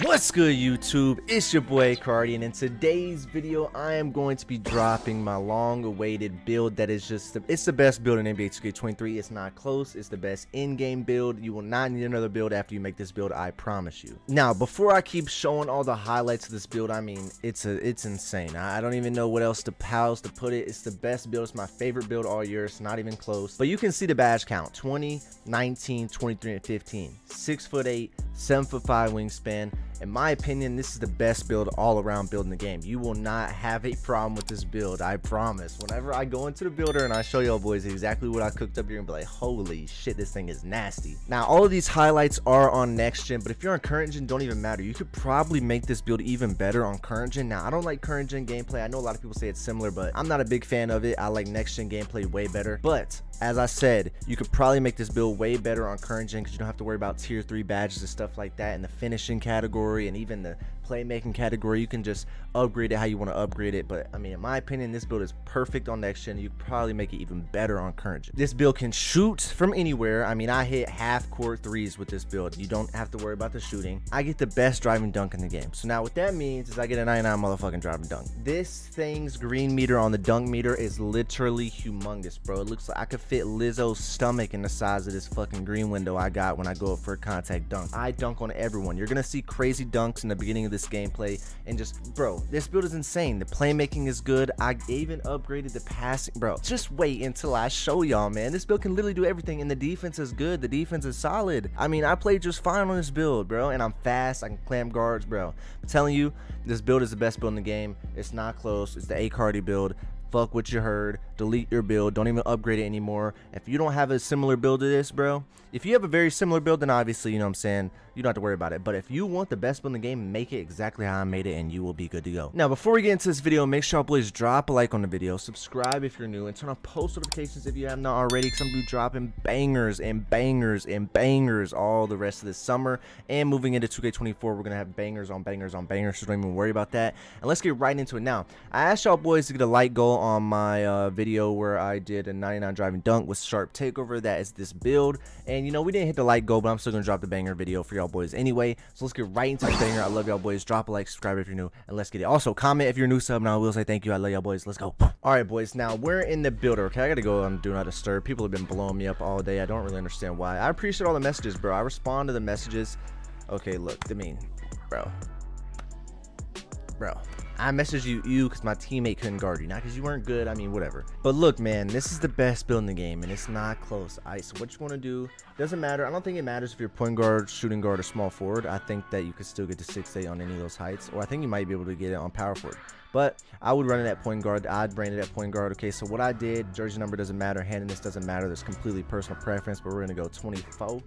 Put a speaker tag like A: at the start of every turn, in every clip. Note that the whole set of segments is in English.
A: What's good, YouTube? It's your boy Cardi, and in today's video I am going to be dropping my long-awaited build that is it's the best build in NBA 2K23. It's not close. It's the best in-game build. You will not need another build after you make this build, I promise you. Now, before I keep showing all the highlights of this build, I mean, it's insane. I don't even know what else to put it. It's the best build. It's my favorite build all year. It's not even close. But you can see the badge count: 20, 19, 23, and 15. 6'8", 7'5" wingspan. In my opinion, this is the best build all around build in the game. You will not have a problem with this build, I promise. Whenever I go into the builder and I show y'all boys exactly what I cooked up, you're gonna be like, holy shit, this thing is nasty. Now, all of these highlights are on next gen, but if you're on current gen, don't even matter. You could probably make this build even better on current gen. Now, I don't like current gen gameplay. I know a lot of people say it's similar, but I'm not a big fan of it. I like next gen gameplay way better. But as I said, you could probably make this build way better on current gen because you don't have to worry about tier 3 badges and stuff like that in the finishing category and even the playmaking category. You can just upgrade it how you want to upgrade it. But I mean, in my opinion, this build is perfect on next gen. You could probably make it even better on current gen. This build can shoot from anywhere. I mean, I hit half court threes with this build. You don't have to worry about the shooting. I get the best driving dunk in the game. So now what that means is I get a 99 motherfucking driving dunk. This thing's green meter on the dunk meter is literally humongous, bro. It looks like I could fit Lizzo's stomach in the size of this fucking green window I got when I go up for a contact dunk. I dunk on everyone. You're gonna see crazy dunks in the beginning of this gameplay, and just, bro, this build is insane. The playmaking is good. I even upgraded the passing, bro. Just wait until I show y'all, man. This build can literally do everything, and the defense is good. The defense is solid. I mean, I played just fine on this build, bro, and I'm fast. I can clamp guards, bro. I'm telling you, this build is the best build in the game. It's not close. It's the Cardi build. Fuck what you heard. Delete your build. Don't even upgrade it anymore. If you don't have a similar build to this, bro, if you have a very similar build, then obviously, you know what I'm saying, you don't have to worry about it. But if you want the best build in the game, make it exactly how I made it, and you will be good to go. Now, before we get into this video, make sure y'all boys drop a like on the video, subscribe if you're new, and turn on post notifications if you have not already, because I'm going to be dropping bangers and bangers and bangers all the rest of this summer. And moving into 2K24, we're going to have bangers on bangers on bangers, so don't even worry about that. And let's get right into it now. I asked y'all boys to get a like goal on my video where I did a 99 driving dunk with sharp takeover. That is this build, and you know, we didn't hit the like goal, but I'm still gonna drop the banger video for y'all boys anyway. So let's get right into the banger. I love y'all boys. Drop a like, subscribe if you're new, and let's get it. Also comment if you're new sub, and I will say thank you. I love y'all boys. Let's go. All right, boys, now we're in the builder. Okay, I gotta go on do not disturb. People have been blowing me up all day. I don't really understand why. I appreciate all the messages, bro. I respond to the messages. Okay, look, I mean, bro, I messaged you because my teammate couldn't guard you, not because you weren't good. I mean, whatever. But look, man, this is the best build in the game, and it's not close. All right, so what you want to do doesn't matter. I don't think it matters if you're point guard, shooting guard, or small forward. I think that you could still get to 6'8" on any of those heights, or I think you might be able to get it on power forward. But I would run it at point guard. I'd brand it at point guard. Okay, so what I did, jersey number doesn't matter, handedness doesn't matter. There's completely personal preference, but we're gonna go 24. All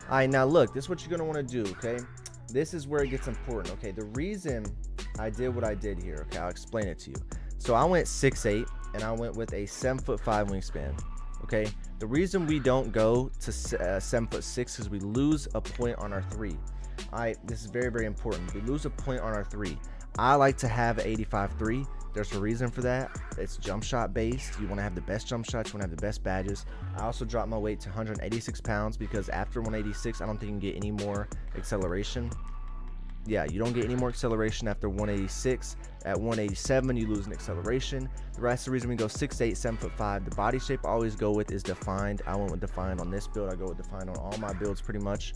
A: right, now look, this is what you're gonna want to do. Okay, this is where it gets important. Okay, the reason I did what I did here, okay, I'll explain it to you. So I went 6'8", and I went with a 7'5" wingspan. Okay, the reason we don't go to 7'6" is we lose a point on our 3. All right, this is very, very important. We lose a point on our 3. I like to have an 85 3. There's a reason for that. It's jump shot based. You want to have the best jump shots. You want to have the best badges. I also dropped my weight to 186 pounds because after 186, I don't think you can get any more acceleration. Yeah, you don't get any more acceleration after 186. At 187, you lose an acceleration. The rest of the reason we go 6'8", 7'5". The body shape I always go with is defined. I went with defined on this build. I go with defined on all my builds pretty much.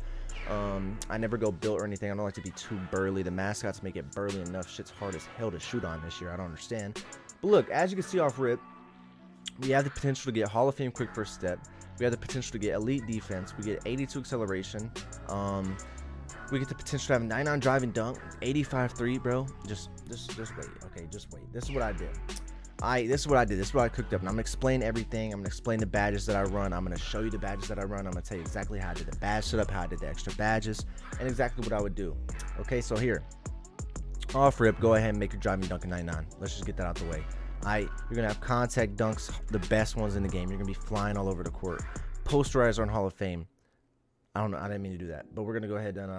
A: I never go built or anything. I don't like to be too burly. The mascots make it burly enough. Shit's hard as hell to shoot on this year. I don't understand. But look, as you can see off rip, we have the potential to get Hall of Fame quick first step. We have the potential to get elite defense. We get 82 acceleration. We get the potential to have a 99 driving dunk, 85 3, bro. Just wait. Okay, just wait. This is what I did. This is what I did. This is what I cooked up. And I'm gonna explain everything. I'm gonna explain the badges that I run. I'm gonna show you the badges that I run. I'm gonna tell you exactly how I did the badge setup, how I did the extra badges, and exactly what I would do. Okay, so here, off rip, go ahead and make your driving dunk in 99. Let's just get that out the way. You're gonna have contact dunks, the best ones in the game. You're gonna be flying all over the court. Posterizer on Hall of Fame. I don't know, I didn't mean to do that, but we're gonna go ahead and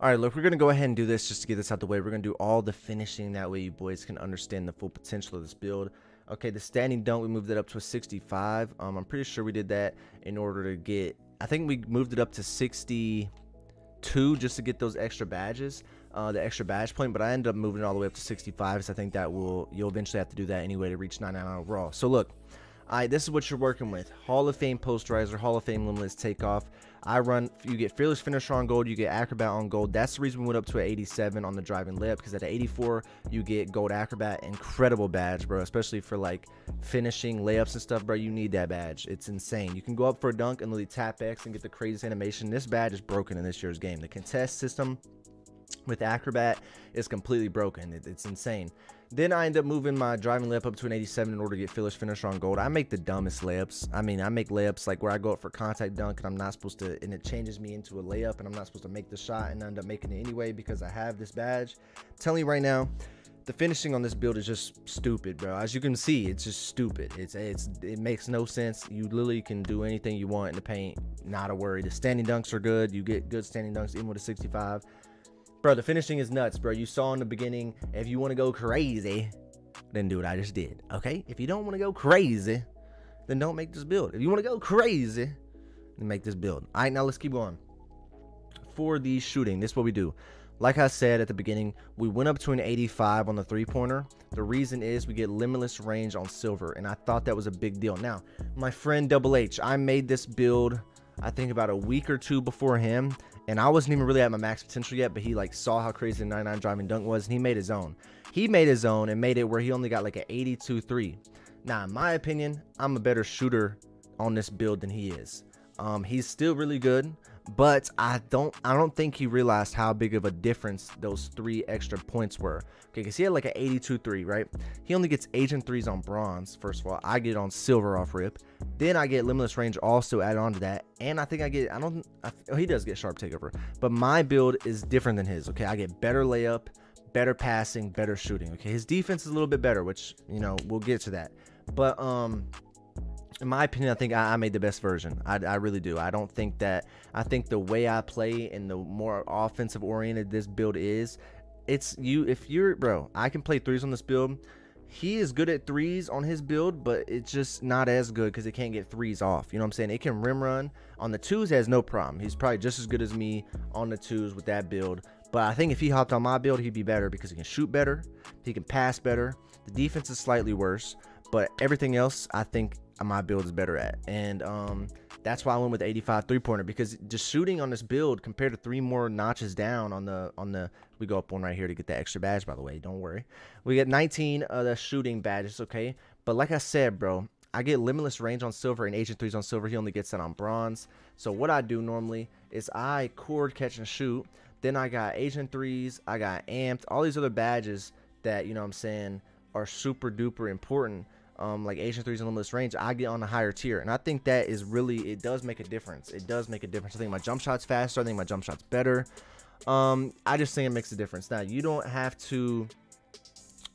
A: all right, look, we're gonna go ahead and do this just to get this out the way. We're gonna do all the finishing, that way you boys can understand the full potential of this build. Okay, the standing dunk, we moved it up to a 65. I'm pretty sure we did that in order to get, I think we moved it up to 62 just to get those extra badges. the extra badge point, but I ended up moving it all the way up to 65, so I think that you'll eventually have to do that anyway to reach 99 overall. So look, this is what you're working with. Hall of Fame Posterizer, Hall of Fame Limitless Takeoff. You get Fearless Finisher on gold, you get Acrobat on gold. That's the reason we went up to an 87 on the driving lip, because at 84 you get gold Acrobat. Incredible badge, bro, especially for like finishing layups and stuff, bro. You need that badge. It's insane. You can go up for a dunk and literally tap X and get the craziest animation. This badge is broken in this year's game. The contest system with Acrobat is completely broken. It's insane. Then I end up moving my driving layup up to an 87 in order to get Fearless Finisher on gold. I make the dumbest layups. I mean, I make layups like where I go up for contact dunk and I'm not supposed to, and it changes me into a layup and I'm not supposed to make the shot, and I end up making it anyway because I have this badge. I'm telling you right now, the finishing on this build is just stupid, bro. As you can see, it's just stupid. It makes no sense. You literally can do anything you want in the paint, not a worry. The standing dunks are good. You get good standing dunks even with a 65. Bro, the finishing is nuts, bro. You saw in the beginning, if you want to go crazy, then do what I just did, okay? If you don't want to go crazy, then don't make this build. If you want to go crazy, then make this build. All right, now let's keep going. For the shooting, this is what we do. Like I said at the beginning, we went up to an 85 on the three-pointer. The reason is we get limitless range on silver, and I thought that was a big deal. Now, my friend Double H, I made this build, I think about a week or two before him, and I wasn't even really at my max potential yet, but he like saw how crazy the 99 driving dunk was, and he made his own. He made his own and made it where he only got like an 82-3. Now, in my opinion, I'm a better shooter on this build than he is. He's still really good, but I don't think he realized how big of a difference those 3 extra points were. Okay, because he had like an 82-3, right? He only gets Agent 3s on bronze. First of all, I get it on silver off rip. Then I get limitless range also added on to that, and I think I get he does get sharp takeover, but my build is different than his. Okay, I get better layup, better passing, better shooting. Okay, his defense is a little bit better, which, you know, we'll get to that, but in my opinion, I think I made the best version. I really do. I think the way I play and the more offensive oriented this build is, bro, I can play threes on this build. He is good at threes on his build, but it's just not as good because it can't get threes off. You know what I'm saying? It can rim run. On the twos, has no problem. He's probably just as good as me on the twos with that build. But I think if he hopped on my build, he'd be better because he can shoot better. He can pass better. The defense is slightly worse, but everything else, I think my build is better at. And that's why I went with the 85 three-pointer, because just shooting on this build compared to 3 more notches down on the we go up one right here to get that extra badge, by the way, don't worry. We get 19 of the shooting badges, okay? But like I said, bro, I get limitless range on silver and Agent 3s on silver. He only gets that on bronze. So what I do normally is I cord, catch, and shoot. Then I got Agent 3s, I got amped, all these other badges that, you know what I'm saying, are super duper important. Like Agent 3s and limitless range, I get on a higher tier, and I think that is really, it does make a difference. It does make a difference. I think my jump shot's faster. I think my jump shot's better. I just think it makes a difference. Now, you don't have to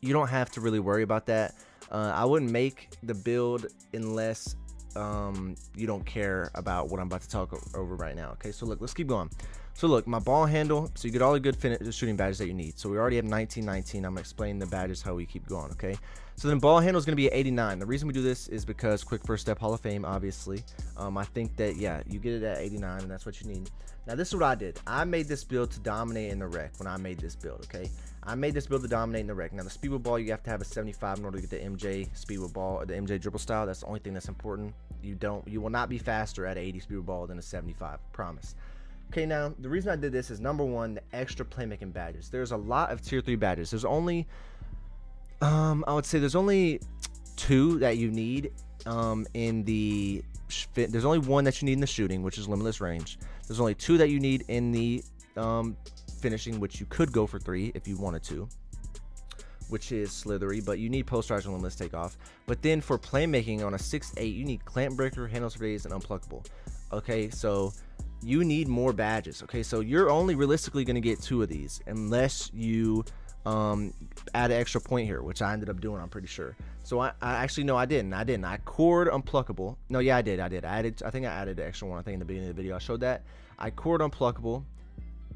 A: really worry about that. I wouldn't make the build unless you don't care about what I'm about to talk over right now. Okay, so look, let's keep going. So look, my ball handle, so you get all the good shooting badges that you need. So we already have 19, 19. I'm gonna explain the badges how we keep going, okay? So then ball handle is gonna be at 89. The reason we do this is because quick first step Hall of Fame, obviously. I think that, yeah, you get it at 89, and that's what you need. Now this is what I did. I made this build to dominate in the rec when I made this build, okay? I made this build to dominate in the rec. Now the speed with ball, you have to have a 75 in order to get the MJ speed with ball, or the MJ dribble style. That's the only thing that's important. You will not be faster at 80 speed with ball than a 75, promise. Okay, now the reason I did this is, number one, the extra playmaking badges. There's a lot of tier 3 badges. There's only I would say there's only 2 that you need in the there's only 1 that you need in the shooting, which is limitless range. There's only 2 that you need in the finishing, which you could go for 3 if you wanted to, which is slithery, but you need posterizer and limitless takeoff. But then for playmaking on a 6'8", you need clamp breaker, handles for days, and unpluckable. Okay, so you need more badges. Okay, so you're only realistically going to get 2 of these unless you add an extra point here, which I ended up doing, I'm pretty sure. So I actually, no, I didn't. I cord unpluckable. No, yeah, I did. I think I added the extra one. I think in the beginning of the video I showed that. I cord unpluckable,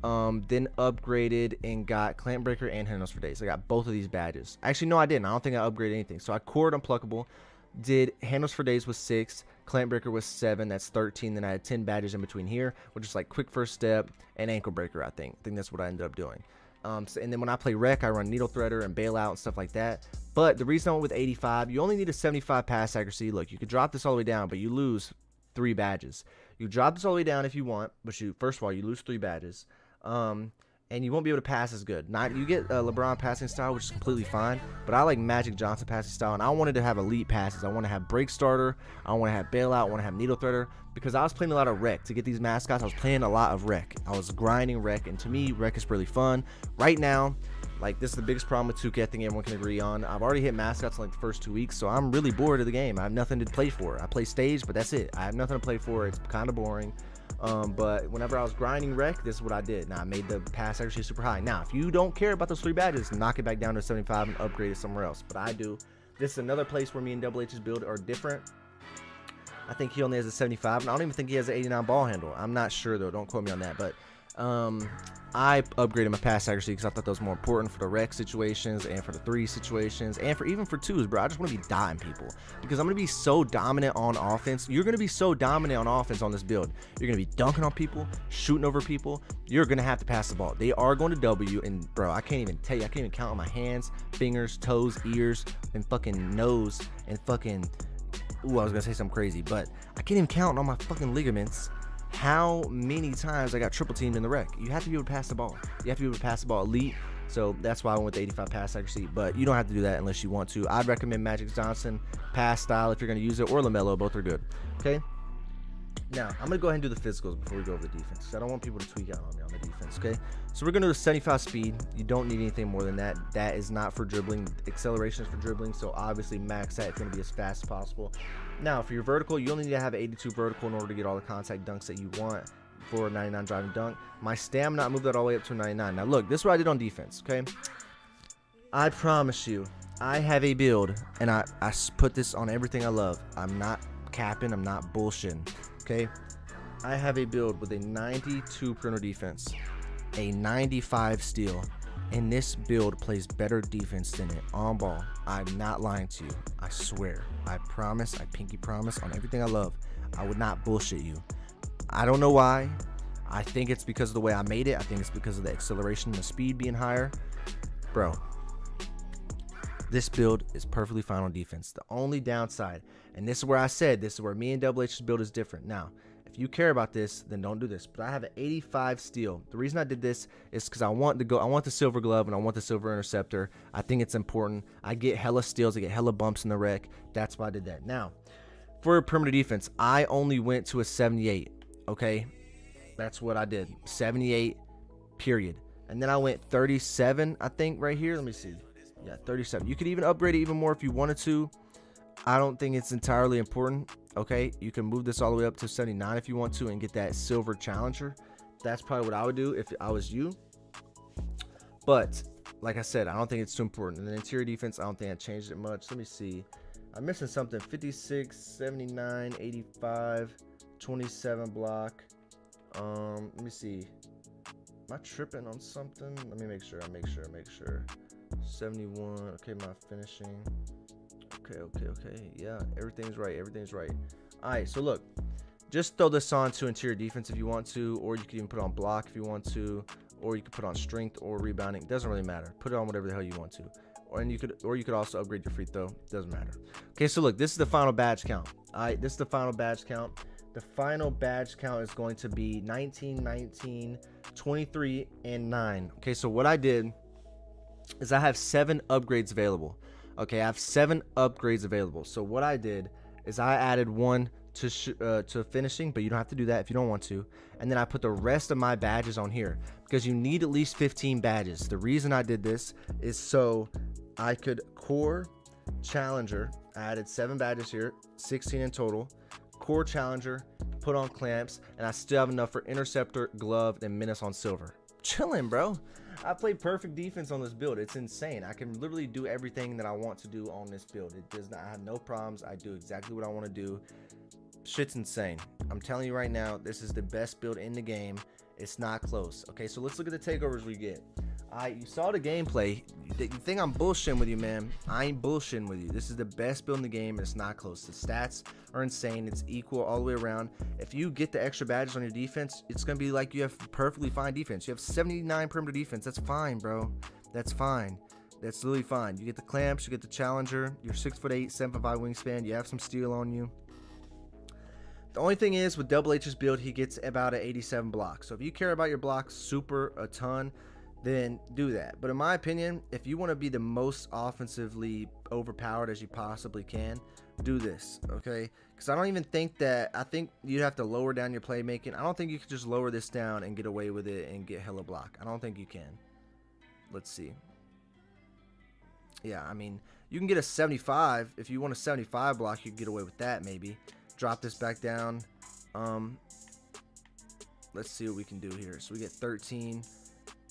A: then upgraded and got clamp breaker and handles for days. I got both of these badges. Actually, no, I didn't. I don't think I upgraded anything. So I cord unpluckable, did handles for days was 6, clamp breaker was 7, that's 13. Then I had 10 badges in between here, which is like quick first step and ankle breaker. I think that's what I ended up doing. And then when I play rec, I run needle threader and bailout and stuff like that. But the reason I went with 85, you only need a 75 pass accuracy. Look, you could drop this all the way down, but you lose 3 badges. You drop this all the way down if you want, but first of all, you lose 3 badges. And you won't be able to pass as good. You get LeBron passing style, which is completely fine, but I like Magic Johnson passing style, and I wanted to have elite passes. I want to have break starter, I want to have bailout, I want to have needle threader, because I was playing a lot of rec to get these mascots. I was playing a lot of rec. I was grinding rec, and to me, rec is really fun. Right now, like, this is the biggest problem with 2K, I think everyone can agree on. I've already hit mascots in like the first 2 weeks, so I'm really bored of the game. I have nothing to play for. I play stage, but that's it. I have nothing to play for. It's kind of boring. But whenever I was grinding rec, this is what I did. Now I made the pass accuracy super high. Now if you don't care about those 3 badges, knock it back down to 75 and upgrade it somewhere else. But I do. This is another place where me and Double H's build are different. I think he only has a 75, and I don't even think he has an 89 ball handle. I'm not sure though, don't quote me on that. But I upgraded my pass accuracy because I thought that was more important for the rec situations and for the 3 situations and for even for 2s, bro. I just want to be dotting people because I'm going to be so dominant on offense. You're going to be so dominant on offense on this build. You're going to be dunking on people, shooting over people. You're going to have to pass the ball. They are going to W, and bro, I can't even tell you. I can't even count on my hands, fingers, toes, ears, and fucking nose, and fucking, ooh, I was going to say something crazy, but I can't even count on my fucking ligaments how many times I got triple teamed in the rec. You have to be able to pass the ball. You have to be able to pass the ball elite. So that's why I went with the 85 pass accuracy. But you don't have to do that unless you want to. I'd recommend Magic Johnson pass style if you're going to use it, or LaMelo. Both are good. Okay. Now I'm going to go ahead and do the physicals before we go over the defense. I don't want people to tweak out on me on the defense. Okay. So we're going to do 75 speed. You don't need anything more than that. That is not for dribbling. Acceleration is for dribbling. So obviously max that. It's going to be as fast as possible. Now for your vertical, you only need to have 82 vertical in order to get all the contact dunks that you want for a 99 driving dunk. My stamina, I moved that all the way up to a 99. Now look, this is what I did on defense. Okay. I promise you, I have a build, and I put this on everything I love. I'm not capping. I'm not bullshitting. Okay. I have a build with a 92 perimeter defense, a 95 steal, and this build plays better defense than it on ball. I'm not lying to you. I swear. I promise. I pinky promise on everything I love. I would not bullshit you. I don't know why. I think it's because of the way I made it. I think it's because of the acceleration and the speed being higher. Bro, this build is perfectly fine on defense. The only downside, and this is where I said, this is where me and Double H's build is different. Now, if you care about this, then don't do this. But I have an 85 steal. The reason I did this is because I want the silver glove and I want the silver interceptor. I think it's important. I get hella steals. I get hella bumps in the rec. That's why I did that. Now, for perimeter defense, I only went to a 78. Okay, that's what I did. 78, period. And then I went 37, I think, right here. Let me see. Yeah, 37. You could even upgrade it even more if you wanted to. I don't think it's entirely important. Okay, you can move this all the way up to 79 if you want to and get that silver challenger. That's probably what I would do if I was you. But like I said, I don't think it's too important. And the interior defense, I don't think I changed it much. Let me see. I'm missing something. 56, 79, 85, 27 block. Let me see. Am I tripping on something? Let me make sure. 71. Okay, my finishing. Okay. Yeah, everything's right. All right, so look, just throw this on to interior defense if you want to, or you can even put on block if you want to, or you could put on strength or rebounding. It doesn't really matter. Put it on whatever the hell you want to. Or you could also upgrade your free throw. Doesn't matter. Okay, so look, this is the final badge count. All right, this is the final badge count. The final badge count is going to be 19, 19, 23, and 9. Okay, so what I did is I have 7 upgrades available. Okay, I have 7 upgrades available. So what I did is I added 1 to finishing, but you don't have to do that if you don't want to. And then I put the rest of my badges on here because you need at least 15 badges. The reason I did this is so I could core challenger. I added 7 badges here, 16 in total. Core challenger, put on clamps, and I still have enough for interceptor, glove, and menace on silver. Chilling, bro. I play perfect defense on this build. It's insane. I can literally do everything that I want to do on this build. It does not, I have no problems. I do exactly what I want to do. Shit's insane. I'm telling you right now, this is the best build in the game. It's not close. Okay, so let's look at the takeovers we get. You saw the gameplay. you think I'm bullshitting with you, man. I ain't bullshitting with you. This is the best build in the game, and it's not close. The stats are insane. It's equal all the way around. If you get the extra badges on your defense, it's gonna be like you have perfectly fine defense. You have 79 perimeter defense. That's fine, bro. That's fine. That's literally fine. You get the clamps, you get the challenger. You're 6'8", 7'5" wingspan. You have some steel on you. The only thing is with Double H's build, he gets about an 87 block. So if you care about your blocks super a ton, then do that. But in my opinion, if you want to be the most offensively overpowered as you possibly can, do this, okay? Because I don't even think that, I think you have to lower down your playmaking. I don't think you can just lower this down and get away with it and get hella block. I don't think you can. Let's see. Yeah, I mean, you can get a 75. If you want a 75 block, you can get away with that maybe. Drop this back down. Let's see what we can do here. So we get 13.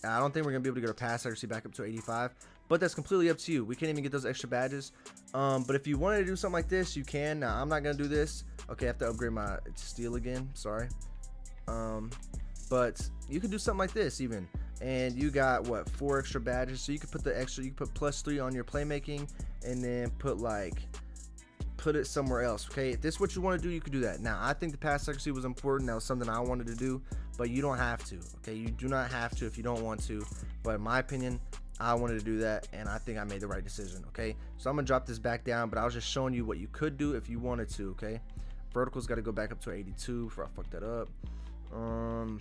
A: I don't think we're gonna be able to get our pass accuracy back up to 85, but that's completely up to you. We can't even get those extra badges. But if you wanted to do something like this, you can. Now I'm not gonna do this. Okay, I have to upgrade my steel again. Sorry. But you could do something like this even, and you got what, 4 extra badges. So you could put the extra. You could put +3 on your playmaking, and then put it somewhere else. Okay, if this is what you want to do, you could do that. Now I think the pass accuracy was important. That was something I wanted to do, but you don't have to. Okay, you do not have to if you don't want to, but in my opinion, I wanted to do that, and I think I made the right decision. Okay, so I'm gonna drop this back down, but I was just showing you what you could do if you wanted to. Okay, vertical's got to go back up to 82 before I fuck that up.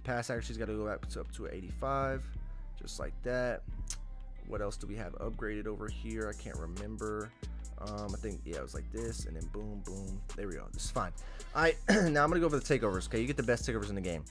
A: Pass accuracy's got to go back up to 85, just like that. What else do we have upgraded over here? I can't remember. I think, yeah, it was like this, and then boom, boom. There we go. This is fine. All right, now I'm gonna go over the takeovers. Okay, you get the best takeovers in the game.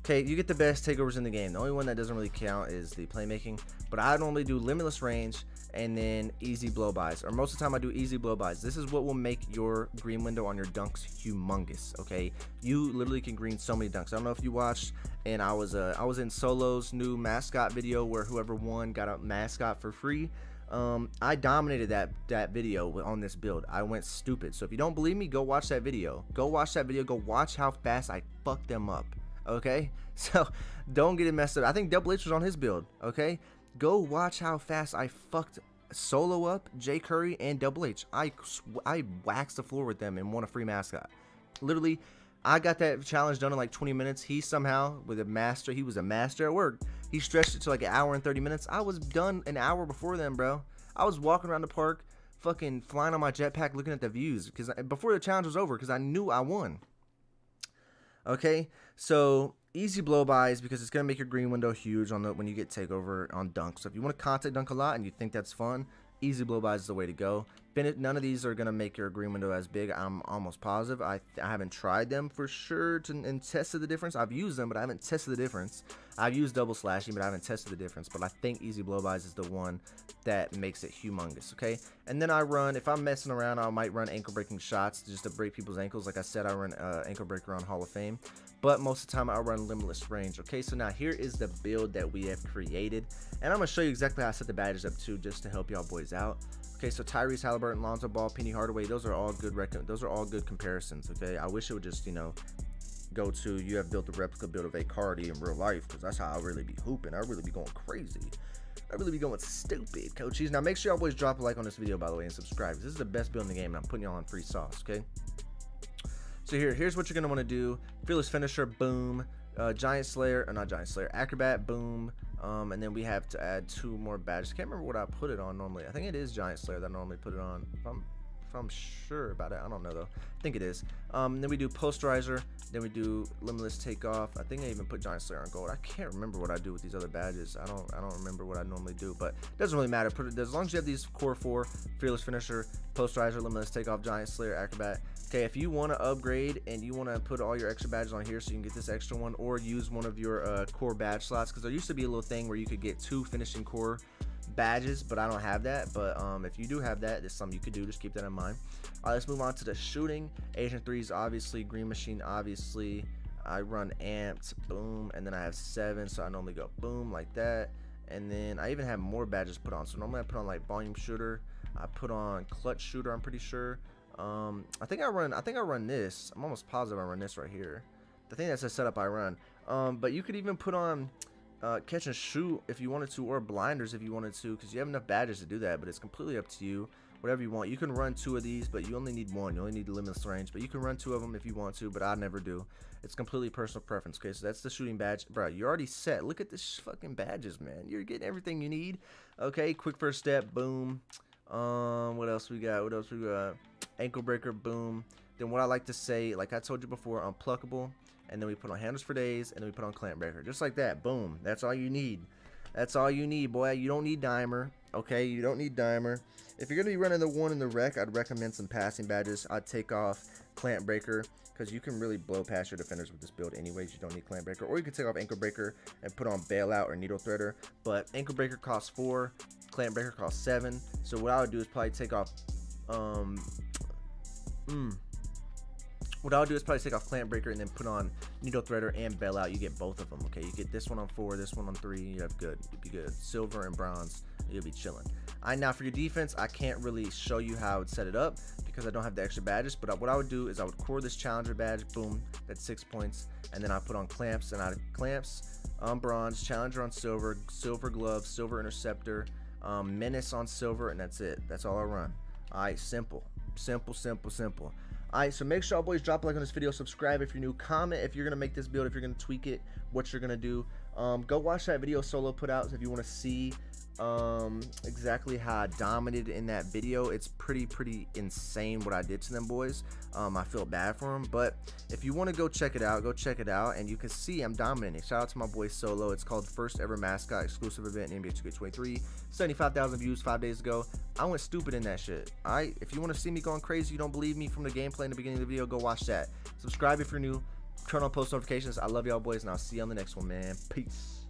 A: Okay, you get the best takeovers in the game. The only one that doesn't really count is the playmaking, but I normally do limitless range and then easy blow-bys, or most of the time I do easy blow-bys. This is what will make your green window on your dunks humongous. Okay, you literally can green so many dunks. I don't know if you watched, and I was in Solo's new mascot video where whoever won got a mascot for free. I dominated that video on this build. I went stupid. So if you don't believe me, go watch that video. Go watch that video. Go watch how fast I fucked them up. Okay, so don't get it messed up. I think Double H was on his build. Okay, go watch how fast I fucked Solo up, Jay Curry, and Double H. I waxed the floor with them and won a free mascot. Literally, I got that challenge done in like 20 minutes. He somehow, with a master, he was a master at work. He stretched it to like 1 hour and 30 minutes. I was done an hour before them, bro. I was walking around the park, fucking flying on my jetpack, looking at the views because before the challenge was over, because I knew I won. Okay, so easy blow-bys because it's gonna make your green window huge on when you get takeover on dunks. So if you want to contact dunk a lot and you think that's fun, easy blow-bys is the way to go. None of these are gonna make your green window as big. I'm almost positive. I haven't tried them for sure and tested the difference. I've used them, but I haven't tested the difference. I've used double slashing, but I haven't tested the difference. But I think easy blow-bys is the one that makes it humongous. Okay, and then I run, if I'm messing around, I might run ankle breaking shots just to break people's ankles. Like I said, I run ankle breaker on Hall of Fame, but most of the time I run limitless range. Okay, so now here is the build that we have created, and I'm gonna show you exactly how I set the badges up too, just to help y'all boys out. Okay, so Tyrese Halliburton, Lonzo Ball, Penny Hardaway, those are all good comparisons. Okay, I wish it would just, you know, go to you have built a replica build of a Cardi in real life, because that's how I really be hooping. I really be going crazy. I really be going stupid, coaches. Now make sure y'all boys drop a like on this video, by the way, and subscribe. This is the best build in the game, and I'm putting y'all on free sauce. Okay, so here's what you're gonna want to do. Fearless Finisher, boom. Giant Slayer, or not Giant Slayer, Acrobat, boom. And then we have to add 2 more badges. I can't remember what I put it on normally. I think it is Giant Slayer that I normally put it on. If I'm sure about it, I don't know though. I think it is. Then we do Posterizer. Then we do Limitless Takeoff. I think I even put Giant Slayer on gold. I can't remember what I do with these other badges. I don't remember what I normally do, but it doesn't really matter. Put it as long as you have these core 4: Fearless Finisher, Posterizer, Limitless Takeoff, Giant Slayer, Acrobat. Okay, if you want to upgrade and you want to put all your extra badges on here so you can get this extra one, or use one of your core badge slots, because there used to be a little thing where you could get 2 finishing core badges, but I don't have that. But if you do have that, it's something you could do. Just keep that in mind. All right, let's move on to the shooting. Agent 3s, obviously. Green Machine, obviously. I run amped, boom, and then I have 7, so I normally go boom like that. And then I even have more badges put on. So normally I put on like volume shooter. I put on clutch shooter, I'm pretty sure. I think I run this. I'm almost positive I run this right here. I think that's the setup I run. But you could even put on catch and shoot if you wanted to, or blinders if you wanted to, because you have enough badges to do that, but it's completely up to you. Whatever you want. You can run 2 of these, but you only need 1. You only need the limitless range, but you can run 2 of them if you want to, but I never do. It's completely personal preference. Okay, so that's the shooting badge. Bro, you're already set. Look at this fucking badges, man. You're getting everything you need. Okay, quick first step, boom. What else we got? What else we got? Ankle breaker, boom. Then what I like to say, like I told you before, unpluckable, and then we put on handles for days, and then we put on clamp breaker. Just like that, boom. That's all you need. That's all you need, boy. You don't need dimer. Okay, you don't need dimer. If you're gonna be running the 1 in the wreck, I'd recommend some passing badges. I'd take off clamp breaker, because you can really blow past your defenders with this build anyways. You don't need clamp breaker, or you can take off ankle breaker and put on bailout or needle threader. But ankle breaker costs 4, clamp breaker costs 7. So what I would do is probably take off what I'll do is probably take off clamp breaker and then put on needle threader and bailout. You get both of them. Okay, you get this one on 4, this one on 3. You have good. You'll be good. Silver and bronze, you'll be chilling. Now for your defense, I can't really show you how I would set it up because I don't have the extra badges. But what I would do is I would core this challenger badge. Boom, that's 6 points. And then I put on clamps, and I clamps on bronze, challenger on silver, silver glove, silver interceptor, menace on silver, and that's it. That's all I run. All right, simple. Alright, so make sure y'all boys drop a like on this video, subscribe if you're new, comment if you're gonna make this build, if you're gonna tweak it, what you're gonna do. Go watch that video Solo put out if you want to see exactly how I dominated in that video. It's pretty insane what I did to them boys. I feel bad for them, but if you want to go check it out, and you can see I'm dominating. Shout out to my boy Solo. It's called First Ever Mascot Exclusive Event in NBA 2K23. 75,000 views 5 days ago. I went stupid in that shit. Alright, if you want to see me going crazy, you don't believe me from the gameplay in the beginning of the video, go watch that. Subscribe if you're new, turn on post notifications. I love y'all boys, and I'll see you on the next one, man. Peace.